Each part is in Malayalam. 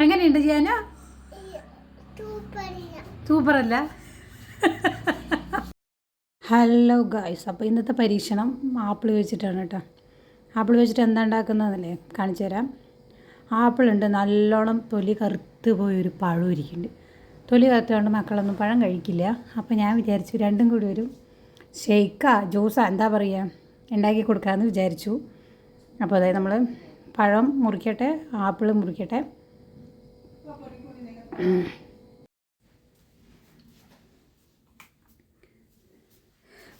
എങ്ങനെയുണ്ട് ചെയ്യാന? സൂപ്പറല്ല? ഹലോ ഗായ്സ്, അപ്പോൾ ഇന്നത്തെ പരീക്ഷണം ആപ്പിൾ വെച്ചിട്ടാണ് കേട്ടോ. ആപ്പിൾ വെച്ചിട്ട് എന്താ ഉണ്ടാക്കുന്നതല്ലേ കാണിച്ചു തരാം. ആപ്പിളുണ്ട്, നല്ലോണം തൊലി കറുത്ത് പോയൊരു പഴം ഇരിക്കുന്നുണ്ട്. തൊലി കറുത്തുകൊണ്ട് മക്കളൊന്നും പഴം കഴിക്കില്ല. അപ്പോൾ ഞാൻ വിചാരിച്ചു രണ്ടും കൂടി ഒരു ഷെയ്ക്കാ ജ്യൂസാ എന്താ പറയുക ഉണ്ടാക്കി കൊടുക്കാമെന്ന് വിചാരിച്ചു. അപ്പോൾ അതായത് നമ്മൾ പഴം മുറിക്കട്ടെ, ആപ്പിൾ മുറിക്കട്ടെ.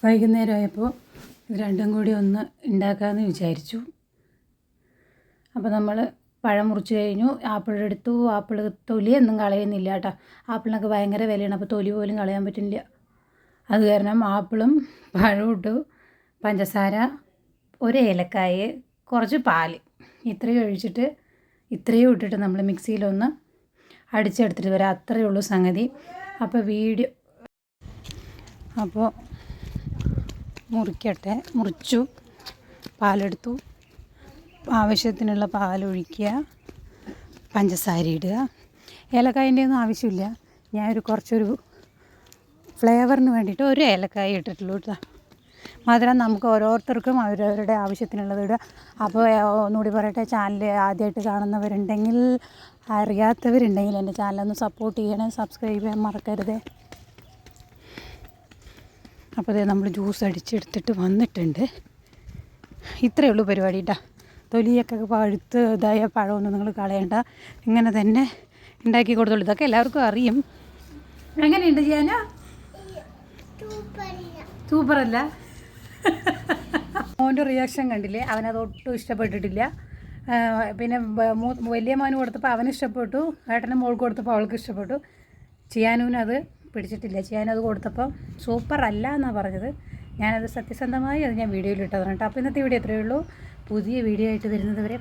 വൈകുന്നേരമായപ്പോൾ ഇത് രണ്ടും കൂടി ഒന്ന് ഉണ്ടാക്കാമെന്ന് വിചാരിച്ചു. അപ്പോൾ നമ്മൾ പഴം മുറിച്ച് കഴിഞ്ഞു, ആപ്പിൾ എടുത്തു. ആപ്പിൾ തൊലിയൊന്നും കളയുന്നില്ല കേട്ടോ. ആപ്പിളിനൊക്കെ ഭയങ്കര വിലയാണ്, അപ്പോൾ തൊലി പോലും കളയാൻ പറ്റില്ല. അത് കാരണം ആപ്പിളും പഴവും ഇട്ടു, പഞ്ചസാര, ഒരു ഏലക്കായ, കുറച്ച് പാൽ, ഇത്രയും ഒഴിച്ചിട്ട് ഇത്രയും ഇട്ടിട്ട് നമ്മൾ മിക്സിയിലൊന്ന് അടിച്ചെടുത്തിട്ട് വരാം. അത്രയേ ഉള്ളൂ സംഗതി. അപ്പോൾ മുറിച്ചു, പാലെടുത്തു, ആവശ്യത്തിനുള്ള പാലൊഴിക്കുക, പഞ്ചസാര ഇടുക. ഏലക്കായൻ്റെ ഒന്നും ആവശ്യമില്ല, ഞാനൊരു കുറച്ചൊരു ഫ്ലേവറിന് വേണ്ടിയിട്ട് ഒരു ഏലക്കായ ഇട്ടിട്ടുള്ളൂ കേട്ടോ. മധുരം നമുക്ക് ഓരോരുത്തർക്കും അവരവരുടെ ആവശ്യത്തിനുള്ളത് ഇടുക. അപ്പോൾ ഒന്നുകൂടി പറയട്ടെ, ചാനൽ ആദ്യമായിട്ട് കാണുന്നവരുണ്ടെങ്കിൽ, അറിയാത്തവരുണ്ടെങ്കിൽ എൻ്റെ ചാനലൊന്ന് സപ്പോർട്ട് ചെയ്യണേ, സബ്സ്ക്രൈബ് ചെയ്യാൻ മറക്കരുതേ. അപ്പോൾ അതേ നമ്മൾ ജ്യൂസ് അടിച്ചെടുത്തിട്ട് വന്നിട്ടുണ്ട്. ഇത്രയേ ഉള്ളൂ പരിപാടി കേട്ടോ. തൊലിയൊക്കെ പഴുത്ത് ഇതായ പഴമൊന്നും നിങ്ങൾ കളയണ്ട, ഇങ്ങനെ തന്നെ ഉണ്ടാക്കി കൊടുത്തോളൂ. ഇതൊക്കെ എല്ലാവർക്കും അറിയും. എങ്ങനെയുണ്ട് ചെയ്യാന? സൂപ്പറല്ല? മോൻ്റെ റിയാക്ഷൻ കണ്ടില്ലേ? അവനതൊട്ടും ഇഷ്ടപ്പെട്ടിട്ടില്ല. പിന്നെ വലിയ മോന് കൊടുത്തപ്പോൾ അവന് ഇഷ്ടപ്പെട്ടു, ഏട്ടന് മോൾക്ക് കൊടുത്തപ്പോൾ അവൾക്ക് ഇഷ്ടപ്പെട്ടു. ചിയാനുവിനത് പിടിച്ചിട്ടില്ല. ചിയാനത് കൊടുത്തപ്പോൾ സൂപ്പർ അല്ല എന്നാണ് പറഞ്ഞത്. ഞാനത് സത്യസന്ധമായി അത് ഞാൻ വീഡിയോയിൽ ഇട്ടതാണ് കേട്ടോ. അപ്പോൾ ഇന്നത്തെ വീഡിയോ എത്രയേ ഉള്ളൂ. പുതിയ വീഡിയോ ആയിട്ട് വരുന്നത് വരെ